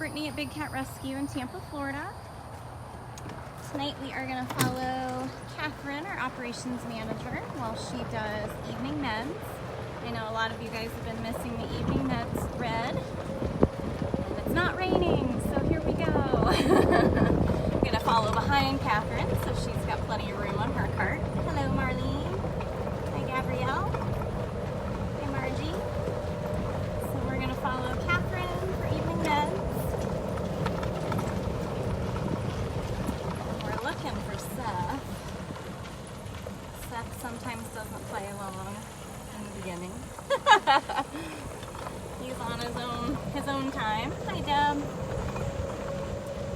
Brittany at Big Cat Rescue in Tampa, Florida. Tonight we are going to follow Catherine, our operations manager, while she does evening meds. I know a lot of you guys have been missing the evening meds thread. And it's not raining, so here we go. I'm going to follow behind Catherine, so she's got plenty of room on her cart. Hello, Marlene. Hi, Gabrielle. Hi, Margie. So we're going to follow Catherine for evening meds. We're looking for Seth. Seth sometimes doesn't play along in the beginning. He's on his own time. Hi, Deb.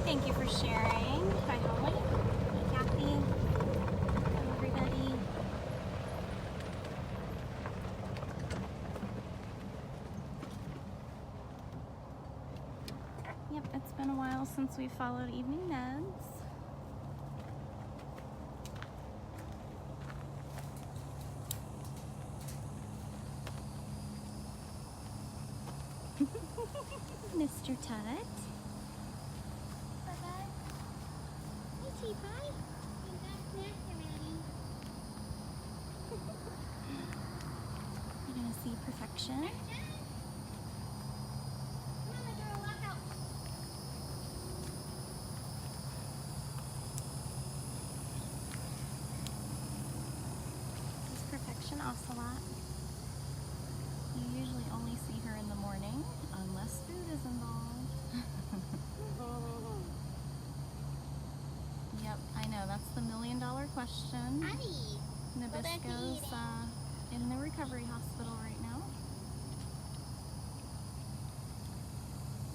Thank you for sharing. Hi, Holly. Hi, Kathy. Hello, everybody. Yep, it's been a while since we followed evening meds. Mr. Tut. Bye-bye. Hey, T-Pie. You're gonna see perfection. This is Perfection Ocelot. You usually only see her in the morning, unless food is involved. Yep, I know, that's the million-dollar question. Hi. Nabisco's in the recovery hospital right now.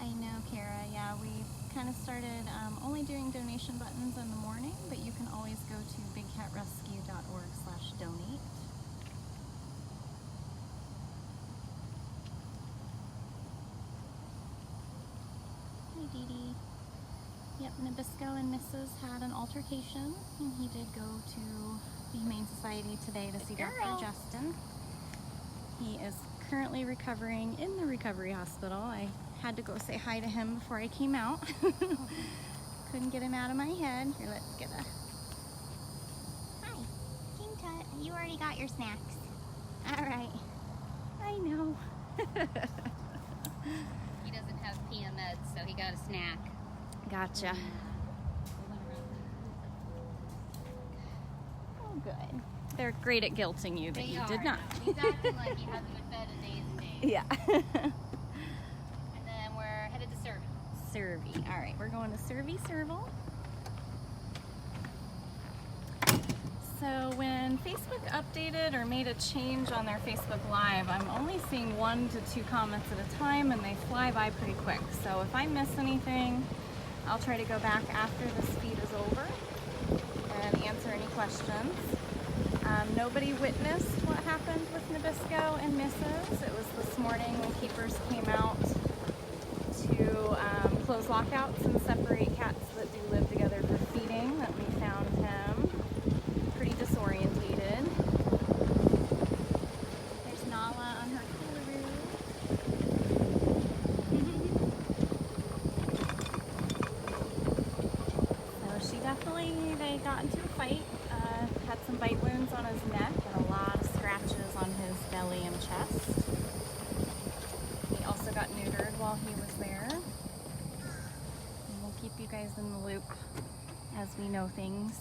I know, Kara, yeah, we kind of started only doing donation buttons in the morning, but you can always go to bigcatrescue.org/donate. Hi, Dee Dee. Yep, Nabisco and Mrs. had an altercation, and he did go to the Humane Society today to see Dr. Justin. He is currently recovering in the recovery hospital. I had to go say hi to him before I came out. Couldn't get him out of my head. Here, let's get a... Hi. King Tut, you already got your snacks. All right. I know. He doesn't have PMS, so he got a snack. Gotcha. Oh, good. They're great at guilting you that you did not. He's acting like he hasn't been fed in days and days. Yeah. And then we're headed to Serval. Servi. All right, we're going to Serval. So when Facebook updated or made a change on their Facebook Live, I'm only seeing 1 to 2 comments at a time, and they fly by pretty quick. So if I miss anything, I'll try to go back after this feed is over and answer any questions. Nobody witnessed what happened with Nabisco and Mrs. It was this morning when keepers came out to close lockouts and separate cats that do live together for feeding that we found him pretty disorientated. There's Nala on her Cougar. They got into a fight, had some bite wounds on his neck and a lot of scratches on his belly and chest. He also got neutered while he was there. And we'll keep you guys in the loop as we know things.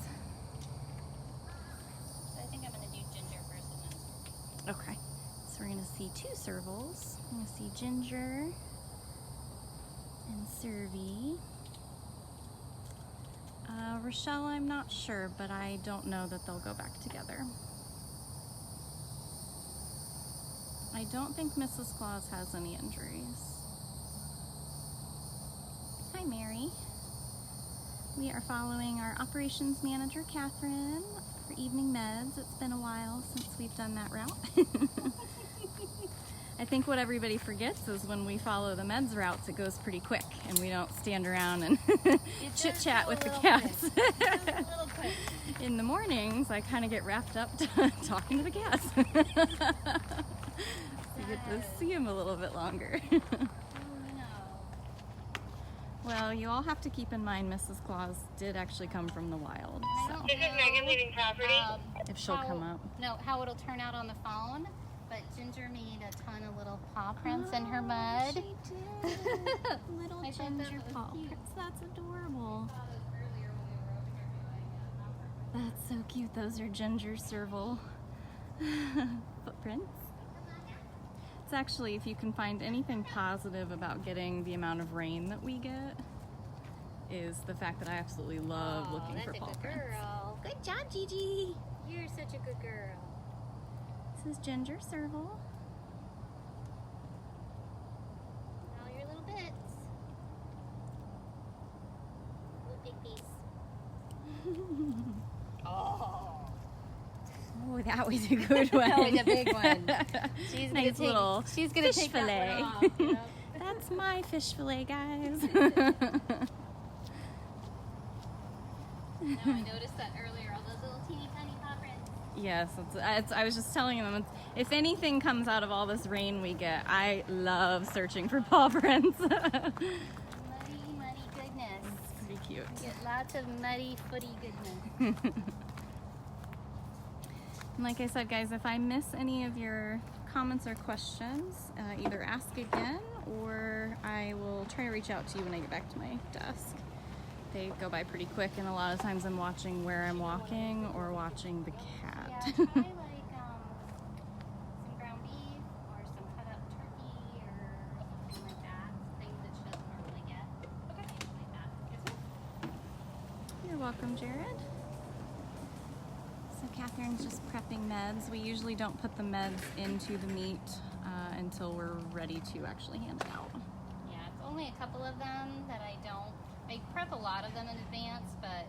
So I think I'm going to do Ginger first and then... Okay, so we're going to see 2 servals. We're going to see Ginger and Servi. Rochelle, I'm not sure, but I don't know that they'll go back together. I don't think Mrs. Claus has any injuries. Hi, Mary. We are following our operations manager, Catherine, for evening meds. It's been a while since we've done that route. I think what everybody forgets is when we follow the meds routes, it goes pretty quick and we don't stand around and chit-chat with the cats. In the mornings, I kind of get wrapped up talking to the cats. You get to see them a little bit longer. Well, you all have to keep in mind Mrs. Claus did actually come from the wild, so This is Megan leaving property. if she'll come up. No, how it'll turn out on the phone. But Ginger made a ton of little paw prints in her mud. She did. Little I thought that ginger was paw cute. prints. That's adorable. That's so cute. Those are ginger serval footprints. It's actually, if you can find anything positive about getting the amount of rain that we get, is the fact that I absolutely love looking for paw That's a good prints. girl. Good job, Gigi. You're such a good girl. This is ginger serval. All your little bits. Little big piece. Oh. Oh, that was a good one. That was a big one. She's gonna Nice little she's gonna fish take that fillet. one off, you know? That's my fish fillet, guys. No, I noticed that earlier. All those little teeny tiny paw prints. Yes, I was just telling them, if anything comes out of all this rain we get, I love searching for paw prints. Muddy, muddy goodness. It's pretty cute. Get lots of muddy footy goodness. And like I said, guys, if I miss any of your comments or questions, either ask again or I will try to reach out to you when I get back to my desk. They go by pretty quick, and a lot of times I'm watching where I'm walking or watching the cat. Yeah, try like some ground beef or some cut up turkey or something like that. Things that she doesn't normally get. Okay. Things like that. Yes, ma'am. You're welcome, Jared. So Catherine's just prepping meds. We usually don't put the meds into the meat until we're ready to actually hand it out. Yeah, it's only a couple of them that I don't. I prep a lot of them in advance, but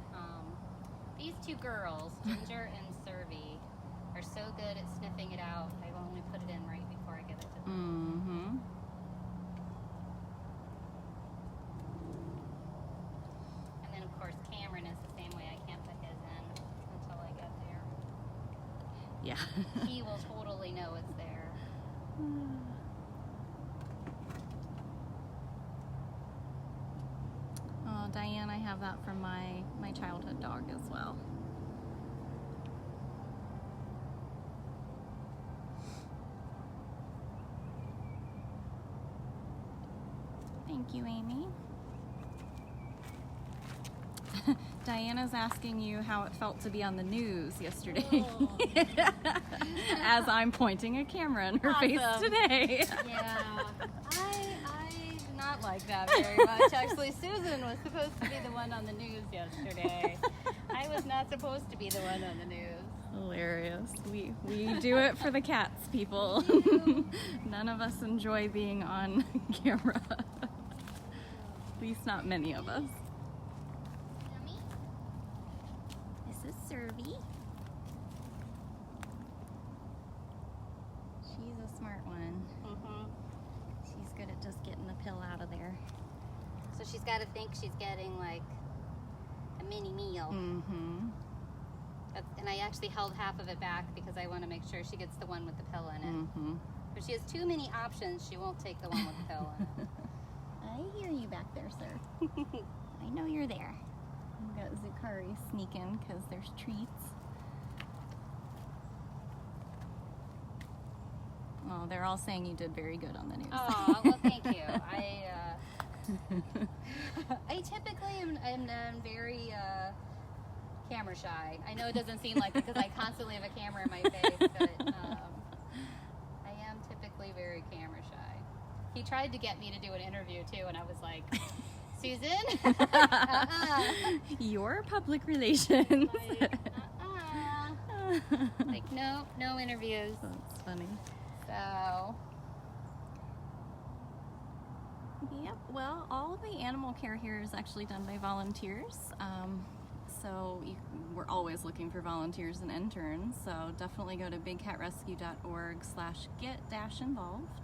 these two girls, Ginger and Servi, are so good at sniffing it out. I only put it in right before I give it to them. Mm-hmm. And then, of course, Cameron is the same way. I can't put his in until I get there. Yeah. He will totally know it's there. Oh, Diane, I have that from my childhood dog as well. Thank you, Amy. Diana's asking you how it felt to be on the news yesterday. Oh. As I'm pointing a camera in her face Awesome. today. Yeah, I did not like that very much. Actually, Susan was supposed to be the one on the news yesterday. I was not supposed to be the one on the news. Hilarious. We do it for the cats, people. None of us enjoy being on camera. At least not many of us. Yummy? This is Servi. She's a smart one. Mm-hmm. She's good at just getting the pill out of there. So she's got to think she's getting like a mini meal. Mm-hmm. And I actually held half of it back because I want to make sure she gets the one with the pill in it. Mm-hmm. If she has too many options, she won't take the one with the pill in it. I hear you back there, sir. I know you're there. We've got Zukari sneaking because there's treats. Oh, they're all saying you did very good on the news. Oh, well, thank you. I typically am very camera shy. I know it doesn't seem like it because I constantly have a camera in my face, but I am typically very camera shy. He tried to get me to do an interview too, and I was like, Susan? Your public relations. Like, no interviews. That's funny. So, Yep, well, all of the animal care here is actually done by volunteers. So we're always looking for volunteers and interns. So definitely go to bigcatrescue.org/get-involved.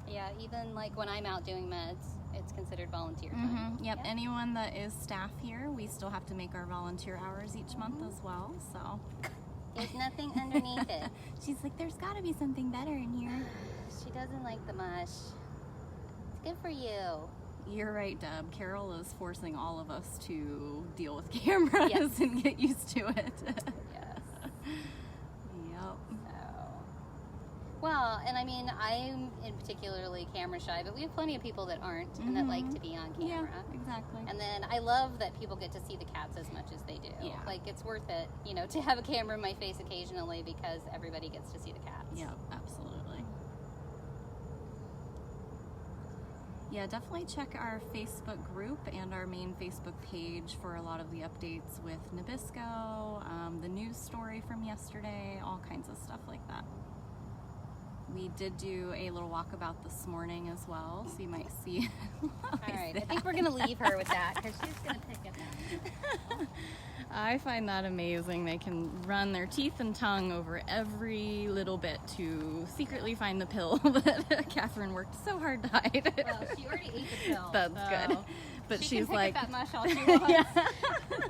yeah, even like when I'm out doing meds, it's considered volunteer time. Yep, anyone that is staff here, we still have to make our volunteer hours each month as well. So There's nothing underneath it. she's like, there's got to be something better in here. She doesn't like the mush. Good for you. You're right, Deb. Carol is forcing all of us to deal with cameras Yes. and get used to it. Yes. Yep. Well, and I mean, I'm in particularly camera shy, but we have plenty of people that aren't and that like to be on camera. Yeah, exactly. And then I love that people get to see the cats as much as they do. Yeah. Like, it's worth it, you know, to have a camera in my face occasionally because everybody gets to see the cats. Yep, absolutely. Yeah, definitely check our Facebook group and our main Facebook page for a lot of the updates with Nabisco, the news story from yesterday, all kinds of stuff like that. We did do a little walkabout this morning as well, so you might see. All right, I think we're going to leave her with that because she's going to pick it up. I find that amazing. They can run their teeth and tongue over every little bit to secretly find the pill that Catherine worked so hard to hide. Well, she already ate the pill. That's so good. But she she's can like, pick at that mush all she wants. yeah.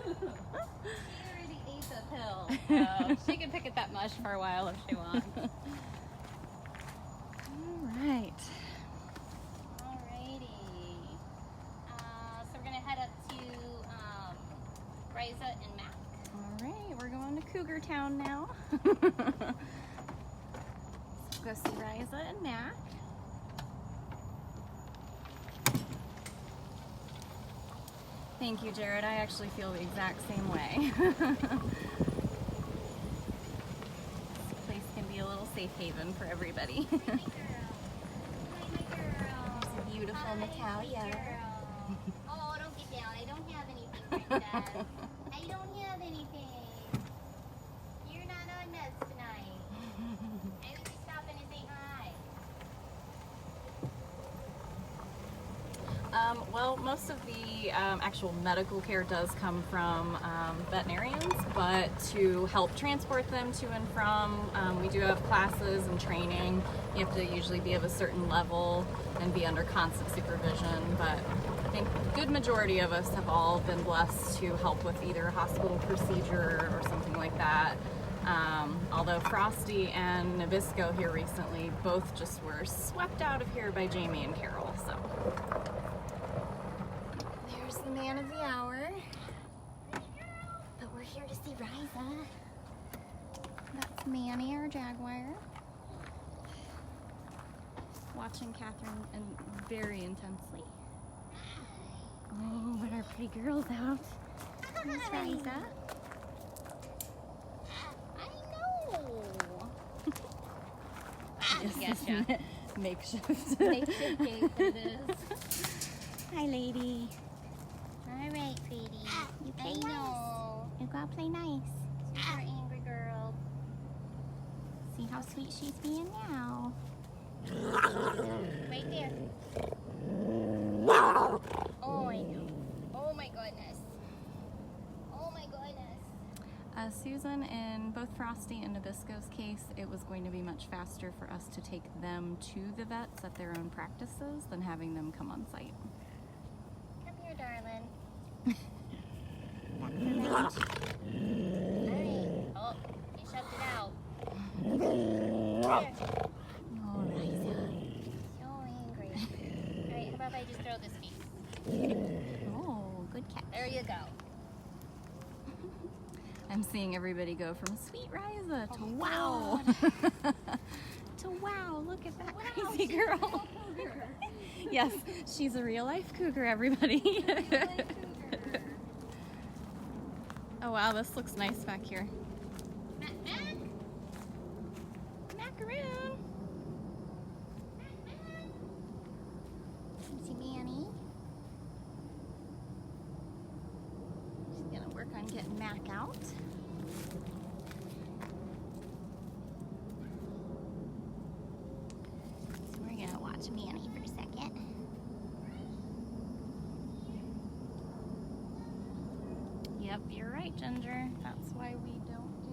She already ate the pill, so she can pick at that mush for a while if she wants. Right. Alrighty. So we're gonna head up to Riza and Mac. All right, we're going to Cougar Town now. Let's go see Riza and Mac. Thank you, Jared. I actually feel the exact same way. This place can be a little safe haven for everybody. My girl. My girl. It's a beautiful Natalia. Oh, don't get down. I don't have anything, Princess. I don't have anything. You're not on meds tonight. I was just stopping to say hi. Well, most of the actual medical care does come from veterinarians, but to help transport them to and from, we do have classes and training. You have to usually be of a certain level and be under constant supervision, but I think a good majority of us have all been blessed to help with either a hospital procedure or something like that. Although Frosty and Nabisco here recently both just were swept out of here by Jamie and Carol, so. There's the man of the hour. But we're here to see Riza. That's Manny, our jaguar. Watching Catherine very intensely. Oh, but our pretty girl's out. Miss Riza. I know. Yes, Getcha. Makeshift. Makeshift gate it is. Hi, lady. All right, pretty. You play I nice. know. You gotta play nice. Super angry girl. See how sweet she's being now. Right there. Oh, I know. Oh my goodness. Oh my goodness. Susan, in both Frosty and Nabisco's case, it was going to be much faster for us to take them to the vets at their own practices than having them come on site. Come here, darling. Back for lunch. Alright. Oh, you shoved it out. Here. Oh, Riza. So angry. Alright, how about I just throw this piece? Oh, good catch. There you go. I'm seeing everybody go from sweet Riza to Oh, wow. To wow, look at that crazy she's a girl. real cougar. Yes, she's a real life cougar, everybody. Oh wow, this looks nice back here. Mac, Mac. Macaroon. See Manny. She's gonna work on getting Mac out. So we're gonna watch Manny for a second. Yep, you're right, Ginger. That's why we don't do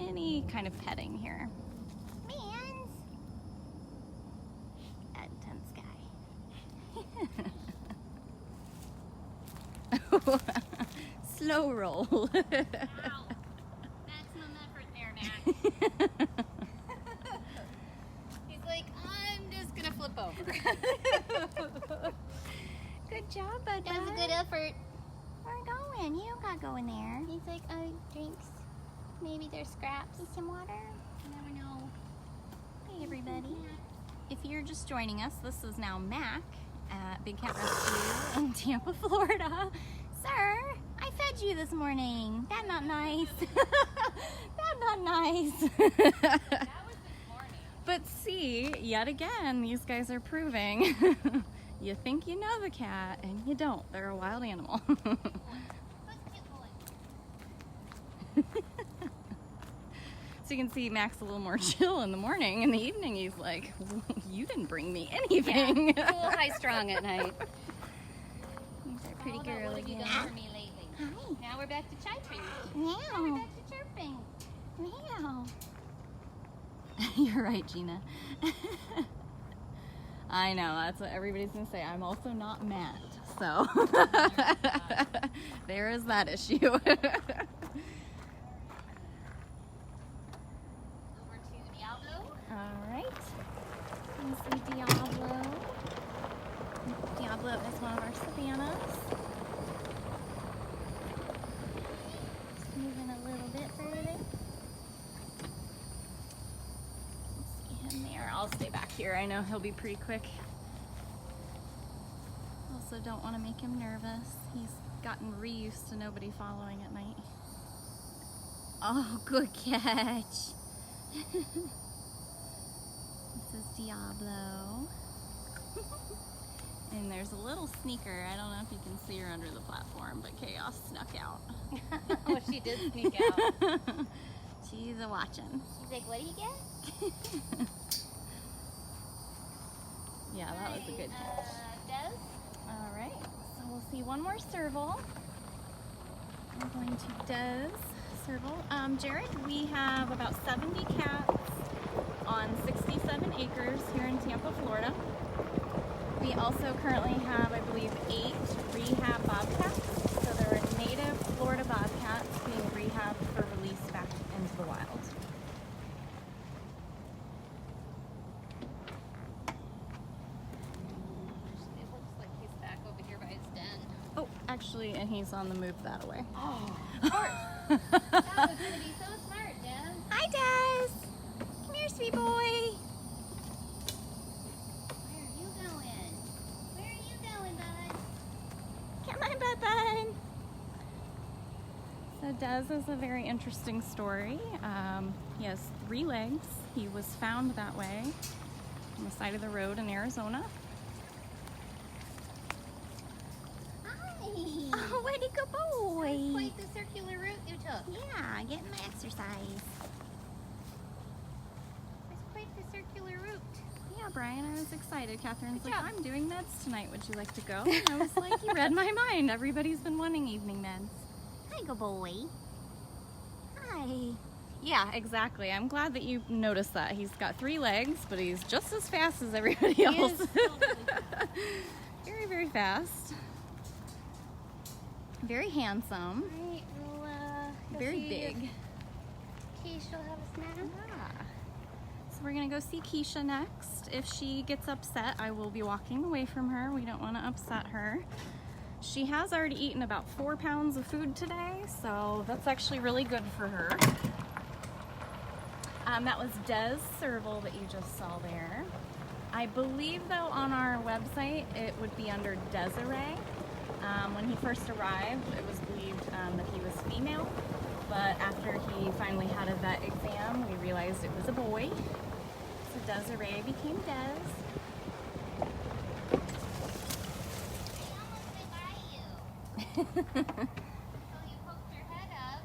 any kind of petting here. Mans. That intense guy. Slow roll. Ow. Maximum effort there, Mac. He's over. Good job, bud. That was a good effort. We're going. You don't gotta go in there. He's like, drinks. Maybe there's scraps. Need some water? You never know. Hey everybody. If you're just joining us, this is now Mac at Big Cat Rescue in Tampa, Florida. Sir, I fed you this morning. That not nice. That not nice. That was this morning. But see, yet again, these guys are proving you think you know the cat and you don't. They're a wild animal. Let's get going. So you can see Mac's a little more chill in the morning. In the evening, he's like, you didn't bring me anything. Yeah, a little high strung at night. He's a pretty What girl have you again. done for me lately? Hi. Now we're back to chirping. Now we're Meow. back to chirping. Meow. You're right, Gina. I know, that's what everybody's gonna say. I'm also not Matt, so there is that issue. Over to Diablo. All right, you see Diablo. Diablo is one of our Savannahs. Just moving a little bit further. See him there. I'll stay back here. I know he'll be pretty quick. Also don't want to make him nervous. He's gotten reused to nobody following at night. Oh, good catch. This is Diablo. And there's a little sneaker. I don't know if you can see her under the platform, but Chaos snuck out. Oh, she did sneak out. She's a watching. She's like, what did he get? Yeah, that was a good catch. Des? All right, so we'll see one more Serval. I'm going to Des Serval. Jared, we have about 70 cats on 67 acres here in Tampa, Florida. We also currently have, I believe, 8 rehab bobcats. So there are native Florida bobcats being rehabbed for release back into the wild. It looks like he's back over here by his den. Oh, actually, and he's on the move that way. Oh, of course. That was gonna be so smart, Des. Hi, Des. Come here, sweet boy. Where are you going? Where are you going, bud? Come on, bud. So Des is a very interesting story. He has 3 legs. He was found that way on the side of the road in Arizona. Hi. Oh, what a good boy. Quite the circular route you took. Yeah, getting my exercise. It's quite the circular route. Yeah, Brian, I was excited. Catherine's Good like, job. I'm doing meds tonight. Would you like to go? And I was like, you read my mind. Everybody's been wanting evening meds. Hi, good boy. Hi. Yeah, exactly. I'm glad that you noticed that. He's got 3 legs, but he's just as fast as everybody else. is still really fast. Very, very fast. Very handsome. Alright, we'll go Very see big. if Keisha will have a snack. Yeah. So we're gonna go see Keisha next. If she gets upset, I will be walking away from her. We don't want to upset her. She has already eaten about 4 pounds of food today, so that's actually really good for her. That was Des Serval that you just saw there. I believe though on our website it would be under Desiree. When he first arrived, it was believed that he was female, but after he finally had a vet exam, we realized it was a boy. So Desiree became Des. I almost went by you. So you poked your head up.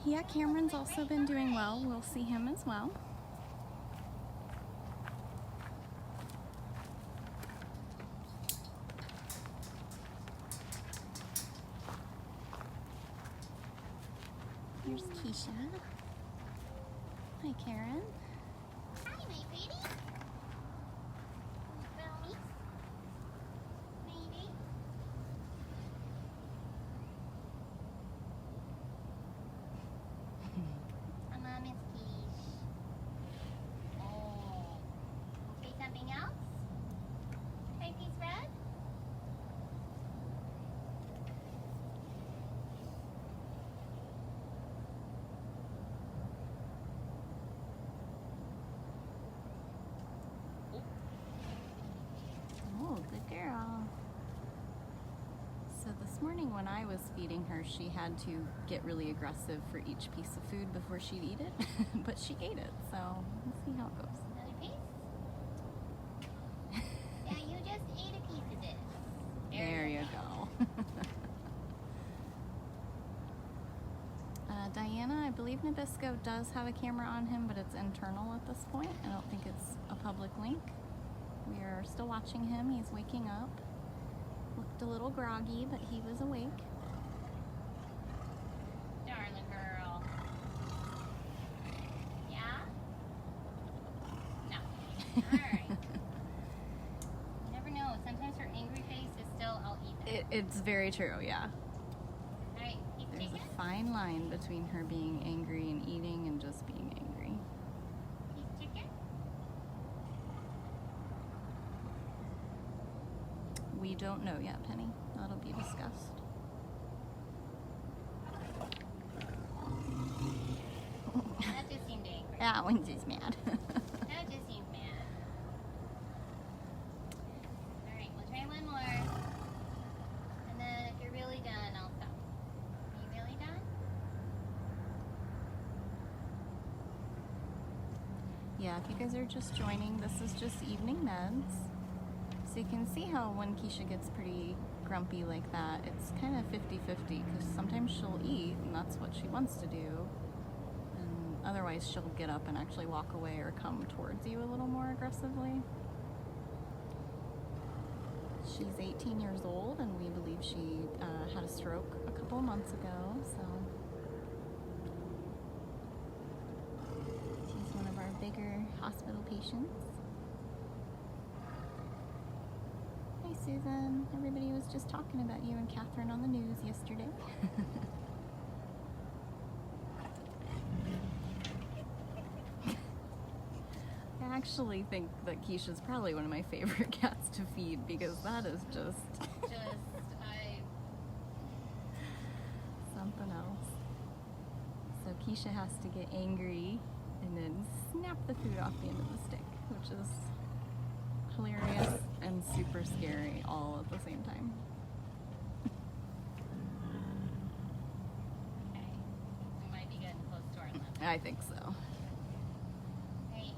Yeah, Cameron's also been doing well. We'll see him as well. Here's Keisha. Hi, Karen. Hi, my pretty. Brownies. Maybe. Mom is Keish. Oh. girl. So this morning when I was feeding her, she had to get really aggressive for each piece of food before she'd eat it, but she ate it, so we'll see how it goes. Another piece? Yeah, you just ate a piece of this. There you go. Diana, I believe Nabisco does have a camera on him, but it's internal at this point. I don't think it's a public link. We are still watching him. He's waking up. Looked a little groggy, but he was awake. Darling girl. Yeah? No. Alright. You never know. Sometimes her angry face is still, I'll eat that. It's very true, yeah. Alright, keep There's chicken. a fine line between her being angry and eating and just being angry. Keep chicken. We don't know yet, Penny. That'll be discussed. That just seemed angry. That one's just mad. That just seemed mad. Alright, we'll try one more. And then if you're really done, I'll stop. Are you really done? Yeah, if you guys are just joining, this is just evening meds. So you can see how when Keisha gets pretty grumpy like that, it's kind of 50-50, because sometimes she'll eat and that's what she wants to do. And otherwise she'll get up and actually walk away or come towards you a little more aggressively. She's 18 years old and we believe she had a stroke a couple of months ago, so she's one of our bigger hospital patients. Hi Susan, everybody was just talking about you and Catherine on the news yesterday. I actually think that Keisha's probably one of my favorite cats to feed because that is just something else. So Keisha has to get angry and then snap the food off the end of the stick, which is hilarious and super scary all at the same time. Okay. We might be getting close to our limit. I think so. Right.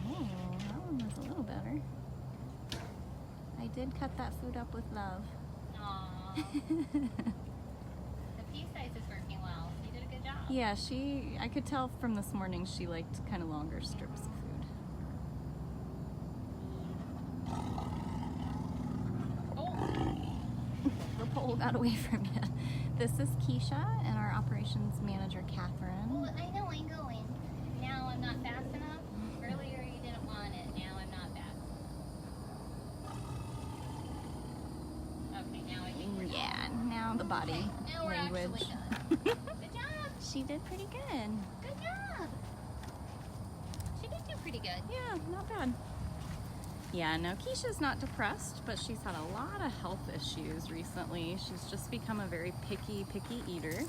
Oh, that one was a little better. I did cut that food up with love. Aww. The piece size is working well. You did a good job. Yeah, I could tell from this morning she liked kind of longer strips of food. The pole got away from you. This is Keisha and our operations manager, Catherine. Oh, I know, I'm going. Now I'm not fast enough. Earlier you didn't want it. Now I'm not fast. Okay, now I think we're done. Yeah, now the body Okay, now we're language. actually done. Good job. She did pretty good. Good job. She did do pretty good. Yeah, not bad. Yeah, no, Keisha's not depressed, but she's had a lot of health issues recently. She's just become a very picky eater.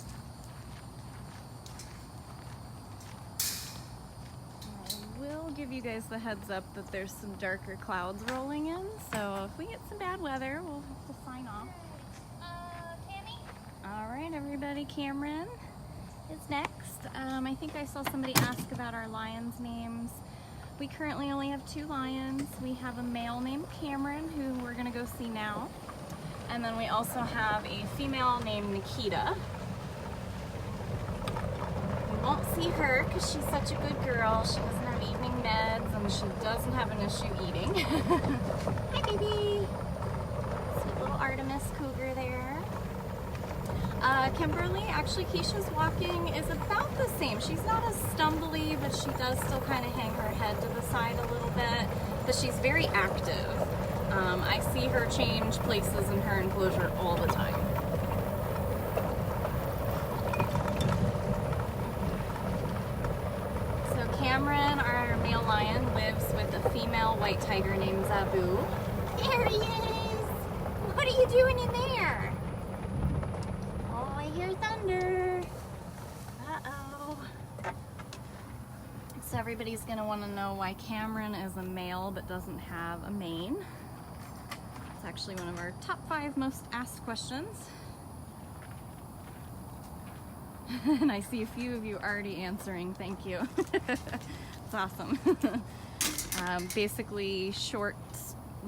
I will give you guys the heads up that there's some darker clouds rolling in, so if we get some bad weather, we'll have to sign off. Tammy? All right, everybody, Cameron is next. I think I saw somebody ask about our lions' names. We currently only have 2 lions. We have a male named Cameron, who we're gonna go see now. And then we also have a female named Nikita. We won't see her because she's such a good girl. She doesn't have evening meds and she doesn't have an issue eating. Hi, baby. Sweet little Artemis Cougar there. Kimberly, actually Keisha's walking is about the same. She's not as stumbly, but she does still kind of hang her head to the side a little bit, but she's very active. I see her change places in her enclosure all the time. So Cameron, our male lion, lives with a female white tiger named Zaboo. There he is! What are you doing in there? Oh, I hear thunder. Uh-oh. So So everybody's gonna wanna know why Cameron is a male but doesn't have a mane. It's actually one of our top 5 most asked questions. And I see a few of you already answering, thank you. It's awesome. Basically, short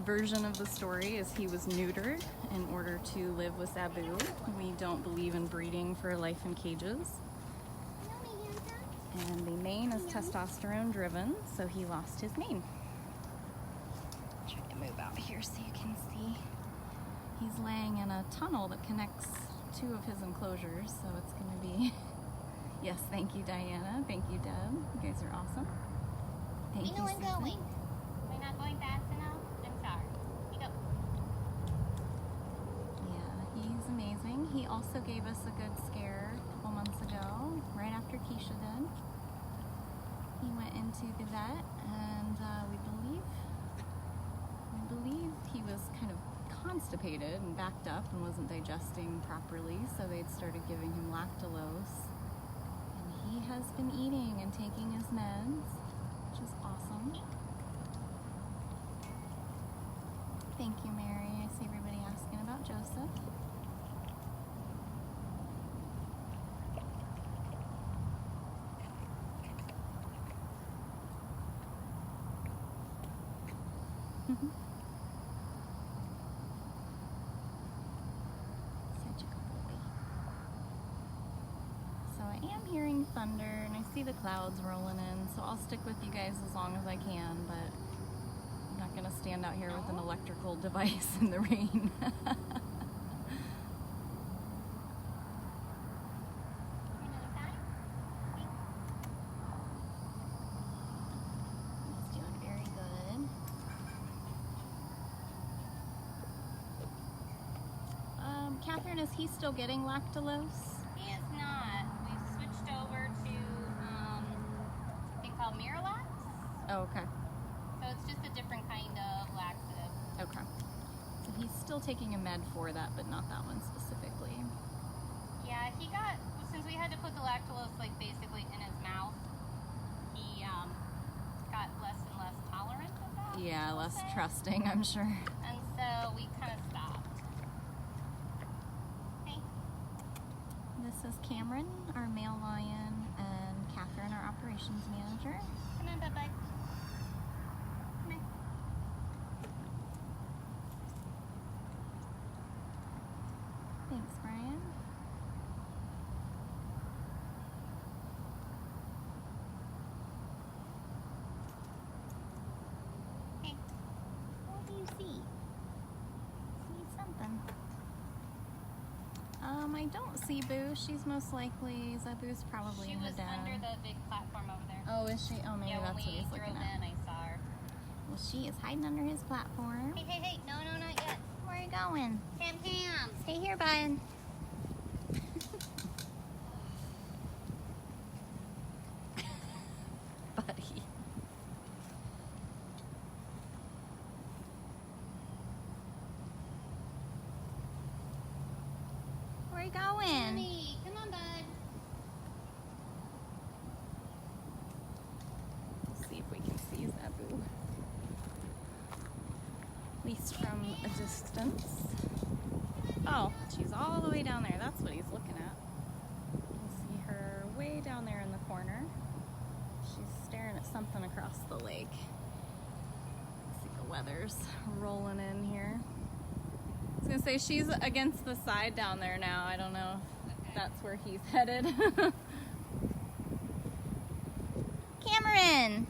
version of the story is he was neutered in order to live with Zaboo. We don't believe in breeding for life in cages. And the mane is testosterone driven, so he lost his mane. Try to move out here so you can see. He's laying in a tunnel that connects 2 of his enclosures, so it's going to be... Yes, thank you, Diana. Thank you, Deb. You guys are awesome. Thank you, know I'm Susan. going. Am I not going fast enough? I'm sorry. You go. Yeah, he's amazing. He also gave us a good scare a couple months ago, right after Keisha did. He went into the vet, and we believe he was kind of constipated and backed up and wasn't digesting properly, so they'd started giving him lactulose. And he has been eating and taking his meds, which is awesome. Thank you, Mary. I see everybody asking about Joseph. Such a good boy. So I am hearing thunder and I see the clouds rolling in, so I'll stick with you guys as long as I can, but I'm not gonna stand out here with an electrical device in the rain. He's doing very good. Catherine, is he still getting lactulose? He is not. We've switched over to something called Miralax. Oh, okay. So it's just a different kind of laxative. Okay. So he's still taking a med for that, but not that one specifically. Yeah, he got, since we had to put the lactulose like basically in his mouth, he got less and less tolerant of that. Yeah, we'll less say. trusting, I'm sure. And so we kind of stopped. Hey, This is Cameron, our male lion, and Catherine, our operations manager. come on, bud. Come on. Thanks, Brian. Hey, what do you see? See something. I don't see Boo. She's most likely, Zaboo's probably She in the was den. under the big platform over there. Oh, is she? Oh, maybe Yeah, that's when what we he's drove looking in, at. I saw her. Well, she is hiding under his platform. Hey, hey, hey! No, no, not yet. Where are you going? Pam, Pam. Stay here, bud. Buddy. Where are you going? Honey, come on, bud. Let's see if we can see Zaboo. At least from a distance. Oh, she's all the way down there. That's what he's looking at. You can see her way down there in the corner. She's staring at something across the lake. Let's see, the weather's rolling in here. I was gonna say she's against the side down there now. I don't know if that's where he's headed. Cameron!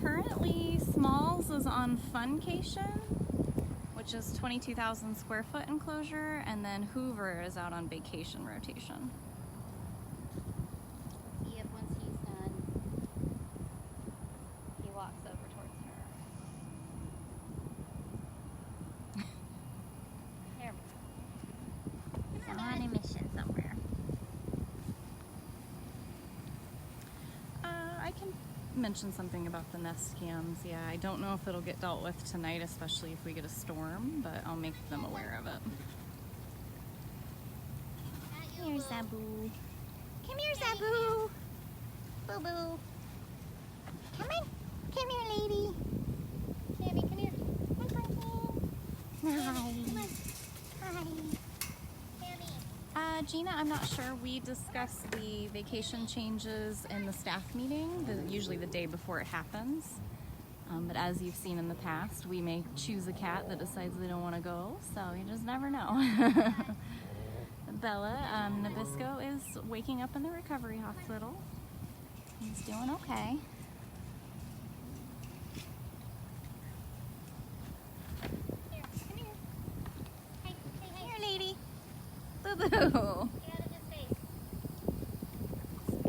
Currently, Smalls is on Funcation, which is 22,000 square foot enclosure, and then Hoover is out on vacation rotation. See if once he's done, he walks over towards her. There we go. I'm on a mission somewhere. I can mention something about the nest cams. Yeah, I don't know if it'll get dealt with tonight, especially if we get a storm, but I'll make them aware of it. At you. Come here, Zaboo. Come here, Zaboo. Boo boo. Come on. Come here, lady. Cammy, come here. Hi, Pumpkin. Hi. Come on. Hi. Cammy. Gina, I'm not sure. We discussed the vacation changes in the staff meeting, usually the day before it happens. But as you've seen in the past, we may choose a cat that decides they don't want to go, so you just never know. Bella, Nabisco is waking up in the recovery hospital. He's doing okay. Here, come here. Hey, hey, hey. Here, lady. Boo-boo. Get out of his face.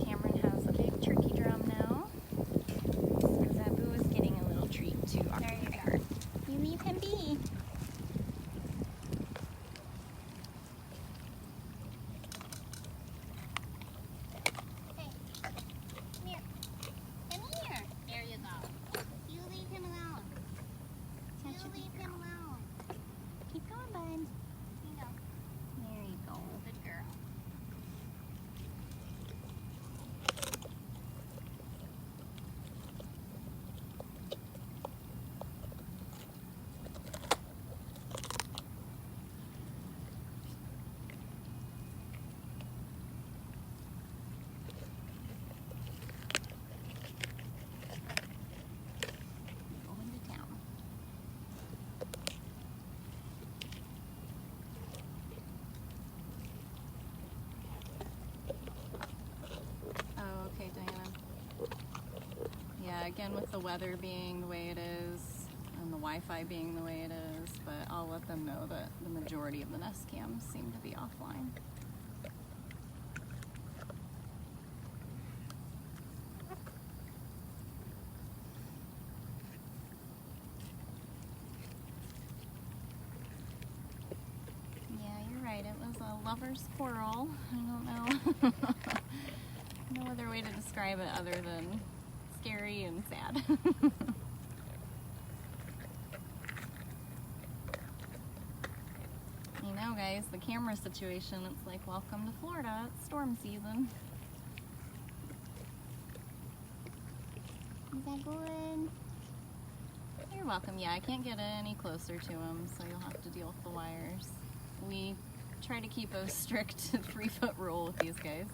Cameron has a big turkey drum now. So Zaboo is getting a little treat to occupy. You leave him be. Hey, come here. Come here. There you go. You leave him alone. You leave him alone. Keep going, bud. Here you go. There you go. Good girl. Going to town. Oh, okay, Diana. Yeah, again with the weather being the way it is and the Wi-Fi being the way it is, but I'll let them know that the majority of the Nest cams seem to be offline. Yeah, you're right. It was a lover's quarrel. I don't know. No other way to describe it other than scary and sad. You know, guys, the camera situation, it's like, welcome to Florida. It's storm season. Is that good? You're welcome. Yeah, I can't get any closer to him, so you'll have to deal with the wires. We try to keep a strict 3-foot rule with these guys.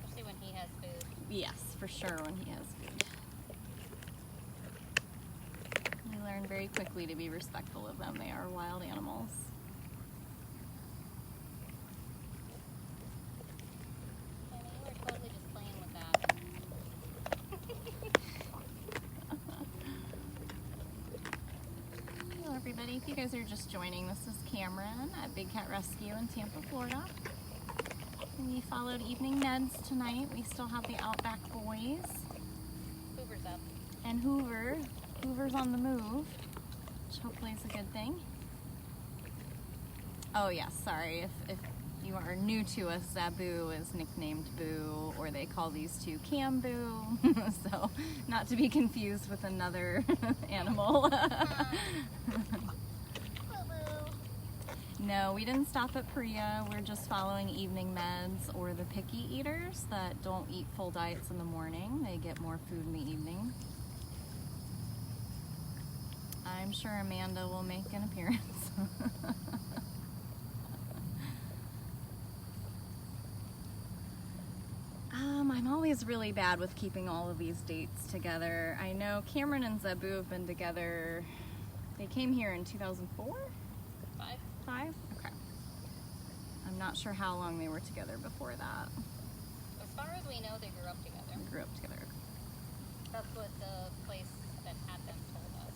Especially when he has food. Yes, for sure when he has food. We learn very quickly to be respectful of them. They are wild animals. Cammy, you were totally just playing with that. Hello everybody, if you guys are just joining, this is Cameron at Big Cat Rescue in Tampa, Florida. We followed evening meds tonight. We still have the Outback boys. Hoover's up. And Hoover's on the move, which hopefully is a good thing. Oh yes, sorry, if you are new to us, Zaboo is nicknamed Boo, or they call these two Cam Boo, so not to be confused with another animal. No, we didn't stop at Priya. We're just following evening meds or the picky eaters that don't eat full diets in the morning. They get more food in the evening. I'm sure Amanda will make an appearance. I'm always really bad with keeping all of these dates together. I know Cameron and Zaboo have been together. They came here in 2004? 5? Okay. I'm not sure how long they were together before that. As far as we know, they grew up together. They grew up together. That's what the place that had them told us.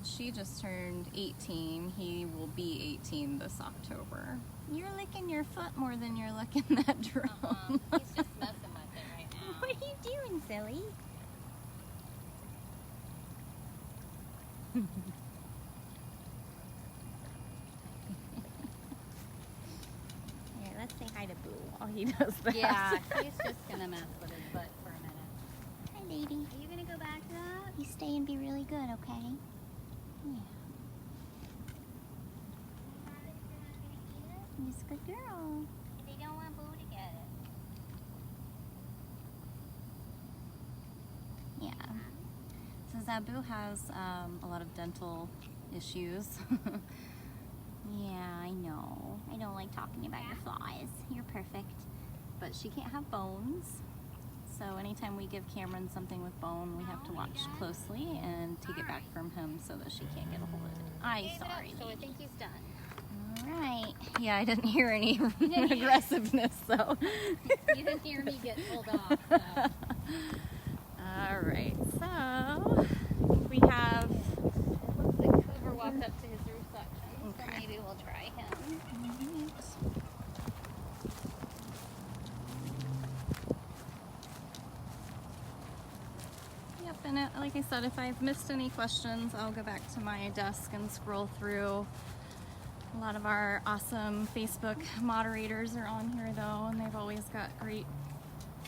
She just turned 18. He will be 18 this October. You're licking your foot more than you're licking that drum. He's just messing with it right now. What are you doing, silly? Here, let's say hi to Boo. Oh, he does that. Yeah, he's just gonna mess with his butt for a minute. Hi, lady. Are you gonna go back to that? You stay and be really good, okay? Yeah. Nice, good girl. They don't want Boo to get it. Yeah. So Zaboo has a lot of dental issues. Yeah, I know. I don't like talking about your flaws. You're perfect. But she can't have bones. So anytime we give Cameron something with bone, we have to watch closely and take it back from him so that she can't get a hold of it. I'm sorry. So I think he's done. Alright. Yeah, I didn't hear any aggressiveness, so. You didn't hear me get pulled off. So. Alright, so we have. Looks like Cougar walked up to his roof section, so Okay. maybe we'll try him. Yep, and like I said, if I've missed any questions, I'll go back to my desk and scroll through. A lot of our awesome Facebook moderators are on here though, and they've always got great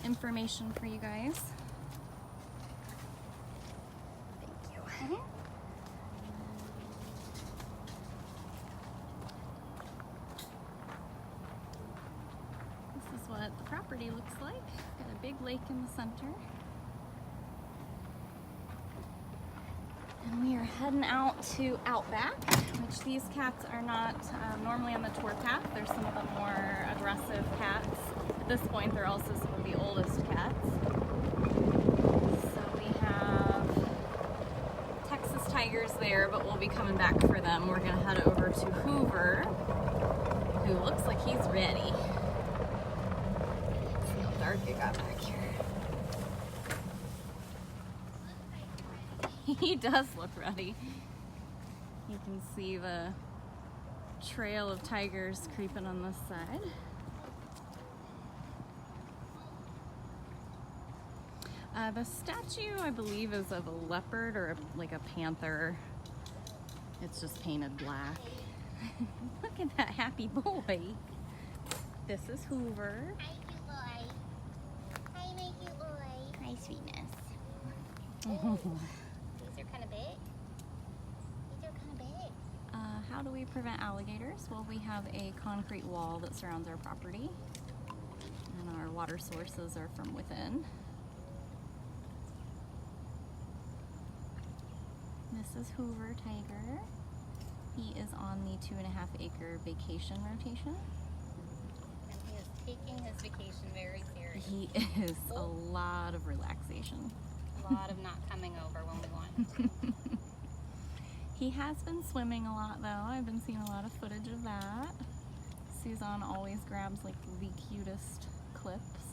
information for you guys. Thank you. This is what the property looks like. Got a big lake in the center. And we are heading out to Outback, which these cats are not normally on the tour path. They're some of the more aggressive cats. At this point, they're also some of the oldest cats. So we have Texas tigers there, but we'll be coming back for them. We're gonna head over to Hoover, who looks like he's ready. Let's see how dark it got back here. He does look ready. You can see the trail of tigers creeping on this side. The statue, I believe, is of a leopard or like a panther. It's just painted black. Look at that happy boy. This is Hoover. Hi, cute boy. Hi, my cute boy. Hi, sweetness. These are kind of big. These are kind of big. How do we prevent alligators? Well, we have a concrete wall that surrounds our property, and our water sources are from within. This is Hoover Tiger. He is on the 2.5 acre vacation rotation. And he is taking his vacation very seriously. He is a lot of relaxation. A lot of not coming over when we want him to. He has been swimming a lot though. I've been seeing a lot of footage of that. Suzanne always grabs like the cutest clips.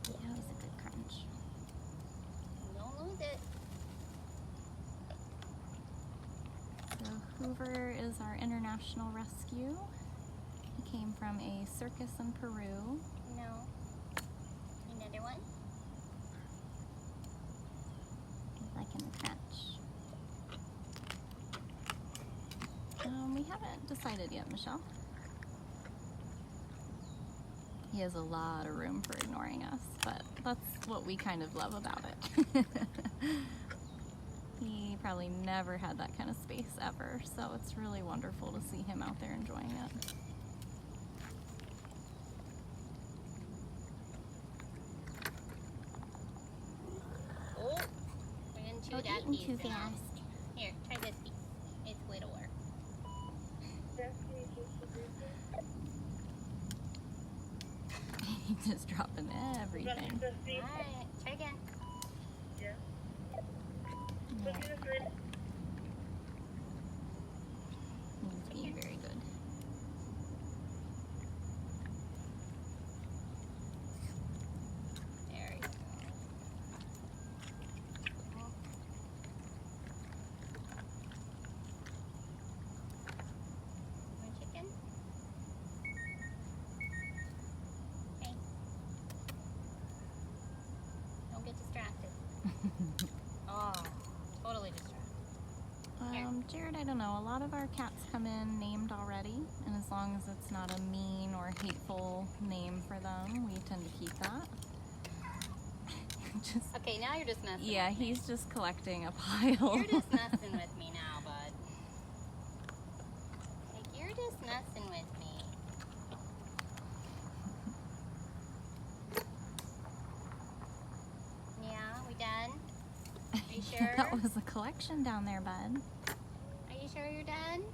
Yeah, it was a good crunch. Don't lose it. So Hoover is our international rescue. He came from a circus in Peru. No. Another one? He's liking the crunch. We haven't decided yet, Michelle. He has a lot of room for ignoring us, but that's what we kind of love about it. He probably never had that kind of space ever, so it's really wonderful to see him out there enjoying it. Oh, we didn't chew that Eating piece. too fast. Here, try this piece. It's littler. He's just dropping everything. Alright, try again. Yeah. He's being very good. There you go. More chicken? Okay. Don't get distracted. Oh, totally distracted. Jared, I don't know. A lot of our cats come in named already, and as long as it's not a mean or hateful name for them, we tend to keep that. Okay, now you're just messing Yeah, with me. he's just collecting a pile. You're just messing with me now, bud. sure? That was a collection down there, bud. Are you sure you're done?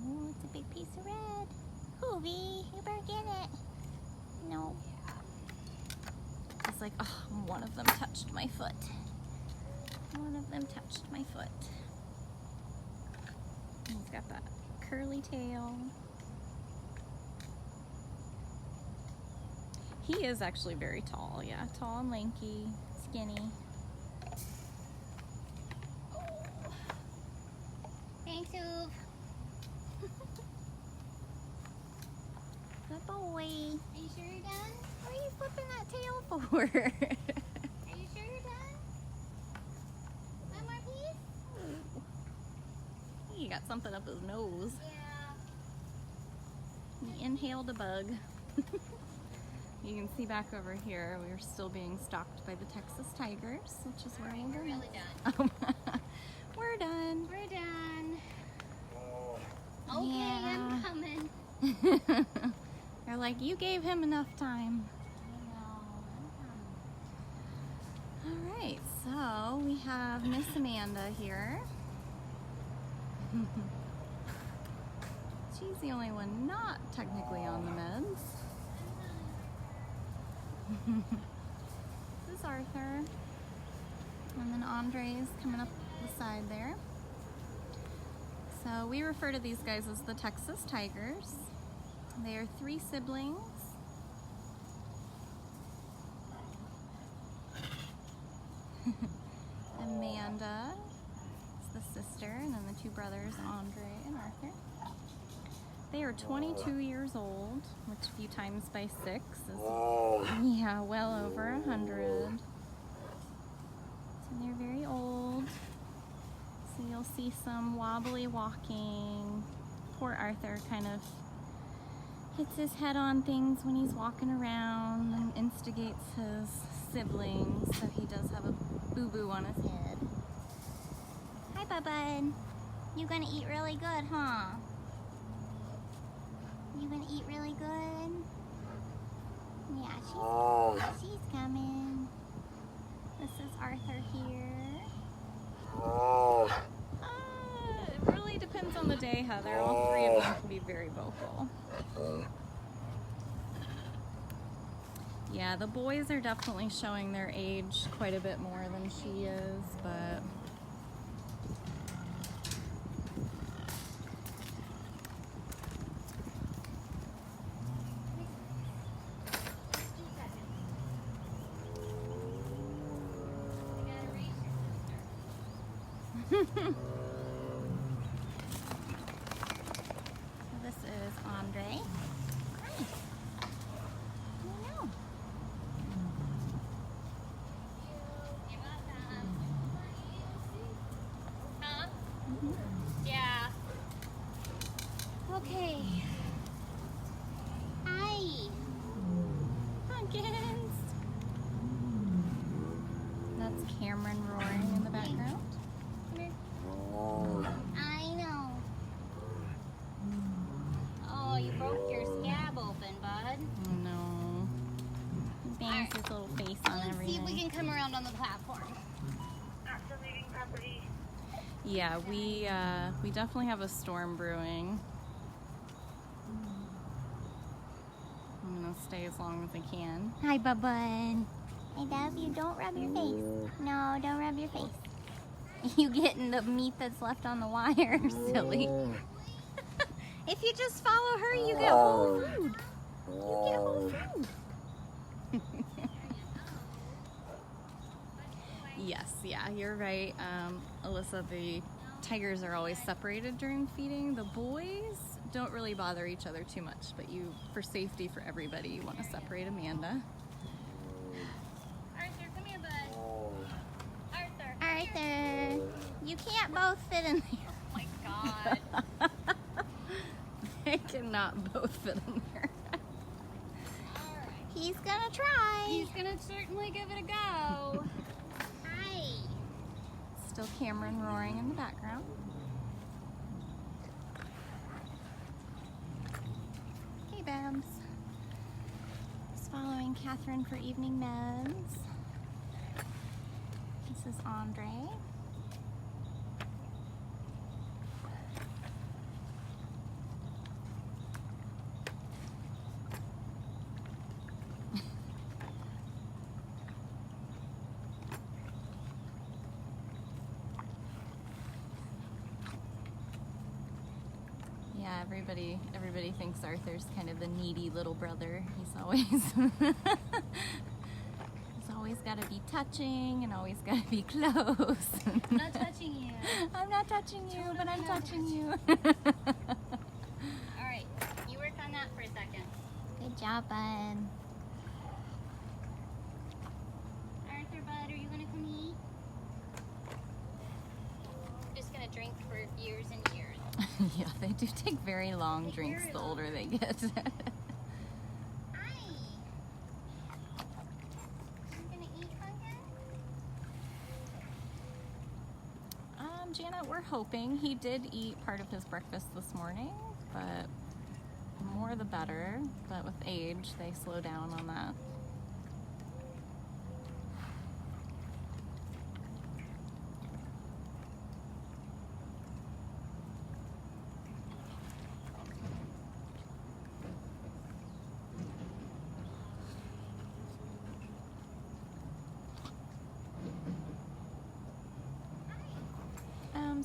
Oh, it's a big piece of red. Hoovy, you better get it. No. It's like, oh, one of them touched my foot. One of them touched my foot. And he's got that curly tail. He is actually very tall, yeah. Tall and lanky, skinny. Thanks, Oof. Good boy. Are you sure you're done? What are you flipping that tail for? Are you sure you're done? One more piece? He got something up his nose. Yeah. He inhaled a bug. You can see back over here, we're still being stalked by the Texas tigers, which is where we'll We're go really next. done. We're done. We're done. Okay, Yeah. I'm coming. They're like, you gave him enough time. I know. All right, so we have Miss Amanda here. She's the only one not technically on the meds. This is Arthur. And then Andre's coming up the side there. So we refer to these guys as the Texas Tigers. They are 3 siblings. Amanda is the sister, and then the 2 brothers, Andre and Arthur. They are 22 years old, which if you times by 6 is, yeah, well over 100. So they're very old. So you'll see some wobbly walking. Poor Arthur kind of hits his head on things when he's walking around and instigates his siblings, so he does have a boo-boo on his head. Hi, Bubba. You gonna eat really good, huh? You gonna eat really good? Yeah, she's coming. This is Arthur here. It really depends on the day, Heather. All 3 of them can be very vocal. Yeah, the boys are definitely showing their age quite a bit more than she is, but so this is Andre. Hi. Hello. Huh? Mhm. Yeah. Okay. Hi. Pumpkins. That's Cameron roaring in the background. I know. Oh, you broke your scab open, bud. Oh no. He bangs his little face on Let's see if we everything. can come around on the platform. After leaving property. Yeah, we definitely have a storm brewing. I'm gonna stay as long as I can. Hi, Bubba. I love you. Don't rub your face. No, don't rub your face. You getting the meat that's left on the wire, silly. If you just follow her, you get whole food. You get whole food. Yes, yeah, you're right. Alyssa, the tigers are always separated during feeding. The boys don't really bother each other too much, but you, for safety for everybody, you want to separate Amanda. Arthur, come here, bud. Arthur. Arthur, you can't both fit in there. Oh my God. They cannot both fit in there. Alright. He's gonna try. He's gonna certainly give it a go. Hi. Still Cameron roaring in the background. Hey, Babs. Just following Catherine for evening meds. This is Andre. Yeah, everybody thinks Arthur's kind of the needy little brother. He's always he's always got to be touching and always got to be close. I'm not touching you. I'm not touching you, but I'm touching you. All right, you work on that for a second. Good job, bud. Arthur, bud, are you gonna come eat? Just gonna drink for years and years. Yeah, they do take very long drinks the older they get. Hi. You gonna eat, Cougar? Janet, we're hoping. He did eat part of his breakfast this morning, but more the better. But with age, they slow down on that.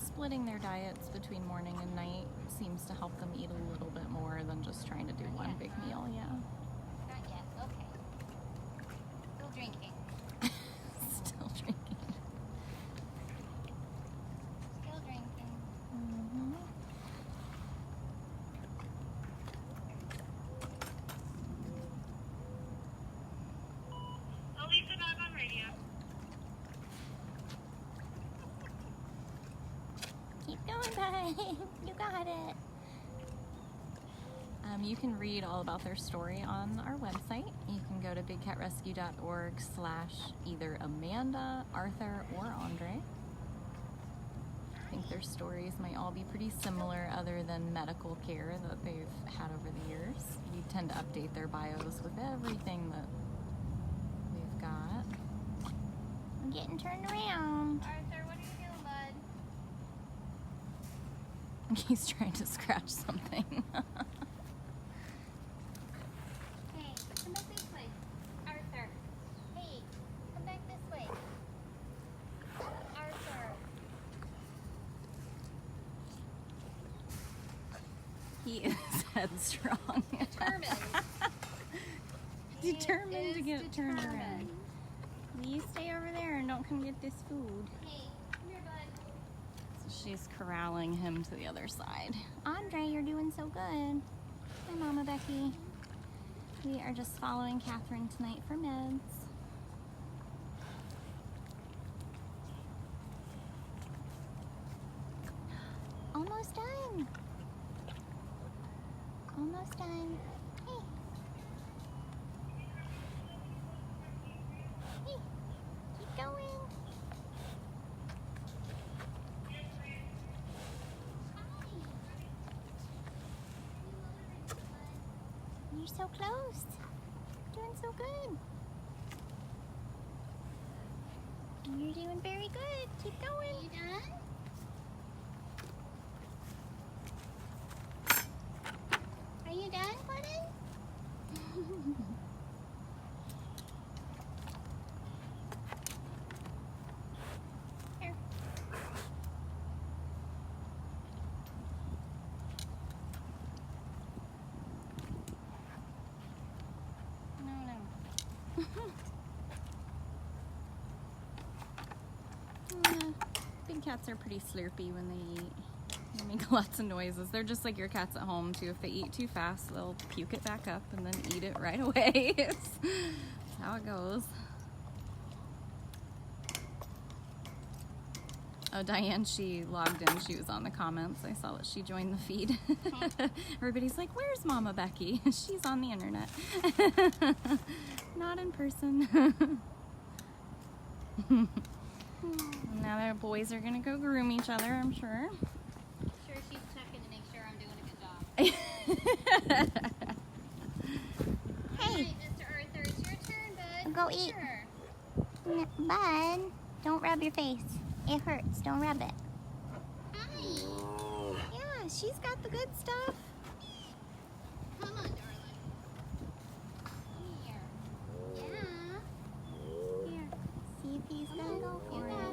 Splitting their diets between morning and night seems to help them eat a little bit more than just trying to do one big meal, yeah. Not yet. Okay. Still drinking. Still drinking. Still drinking. Mm-hmm. Elisa back on radio. Keep going, bud. You got it. You can read all about their story on our website. You can go to bigcatrescue.org/either Amanda, Arthur, or Andre. I think their stories might all be pretty similar other than medical care that they've had over the years. We tend to update their bios with everything that we've got. I'm getting turned around. Arthur, what are you doing, bud? He's trying to scratch something. Hey, come back this way. Arthur. Hey, come back this way. Arthur. He is headstrong. Determined. Determined to He get is turned determined. around. Will you stay over there and don't come get this food? Hey, come here, bud. So she's corralling him to the other side. Andre, you're doing so good. Hi, Mama Becky. We are just following Catherine tonight for meds. Almost done. Almost done. Hey. Hey. Keep going. You're so close. Doing so good. You're doing very good. Keep going. You done? Are you done, Gordon? Here. No. Big cats are pretty slurpy when they eat. They make lots of noises. They're just like your cats at home too. If they eat too fast, they'll puke it back up and then eat it right away. It's how it goes. Oh, Diane, she logged in. She was on the comments. I saw that she joined the feed. Everybody's like, where's Mama Becky? She's on the internet. Not in person. And now the boys are gonna go groom each other, I'm sure. Sure, she's checking to make sure I'm doing a good job. Hey. Alright, Mr. Arthur, it's your turn, bud. Go eat. Sure. Bud, don't rub your face. It hurts. Don't rub it. Hi. Yeah, she's got the good stuff. Come on, darling. Here. Yeah. Here. See if he's gonna go You for got it.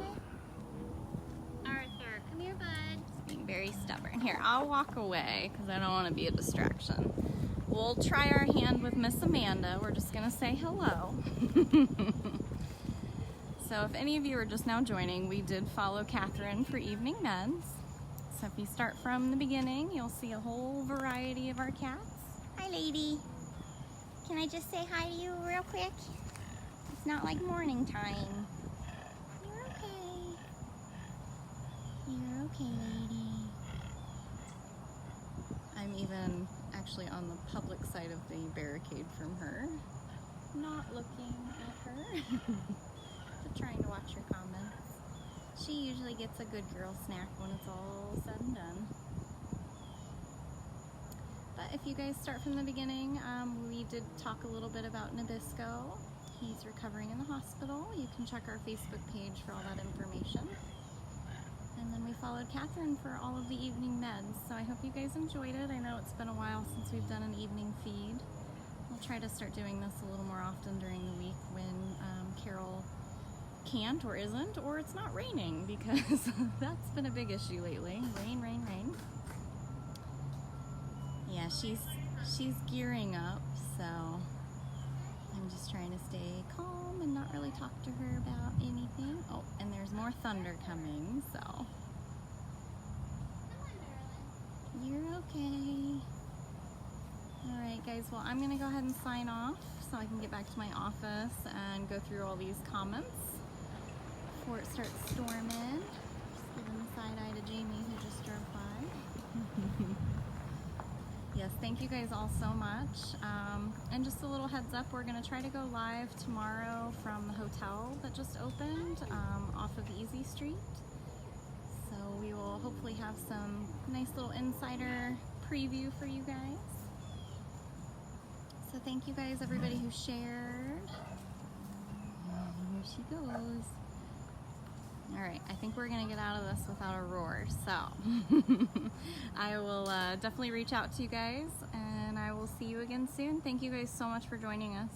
it. Arthur, come here, bud. Being very stubborn. Here, I'll walk away because I don't want to be a distraction. We'll try our hand with Miss Amanda. We're just gonna say hello. So if any of you are just now joining, we did follow Catherine for evening meds. So if you start from the beginning, you'll see a whole variety of our cats. Hi, lady. Can I just say hi to you real quick? It's not like morning time. You're okay. You're okay, lady. I'm even actually on the public side of the barricade from her, not looking at her, but trying to watch her comments. She usually gets a good girl snack when it's all said and done. But if you guys start from the beginning, we did talk a little bit about Nabisco. He's recovering in the hospital. You can check our Facebook page for all that information. And then we followed Catherine for all of the evening meds. So I hope you guys enjoyed it. I know it's been a while since we've done an evening feed. We'll try to start doing this a little more often during the week when Carol can't or isn't, or it's not raining, because that's been a big issue lately. Rain, rain, rain. Yeah, she's gearing up, so I'm just trying to stay calm and not really talk to her about anything. Oh, and there's more thunder coming, so. Come on, darling. You're okay. Alright guys, well I'm gonna go ahead and sign off so I can get back to my office and go through all these comments before it starts storming. Just giving the side eye to Jamie who just drove by. Yes, thank you guys all so much. And just a little heads up, we're gonna try to go live tomorrow from the hotel that just opened off of Easy Street. So we will hopefully have some nice little insider preview for you guys. So thank you guys, everybody who shared. Here she goes. All right, I think we're gonna get out of this without a roar. So I will definitely reach out to you guys, and I will see you again soon. Thank you guys so much for joining us.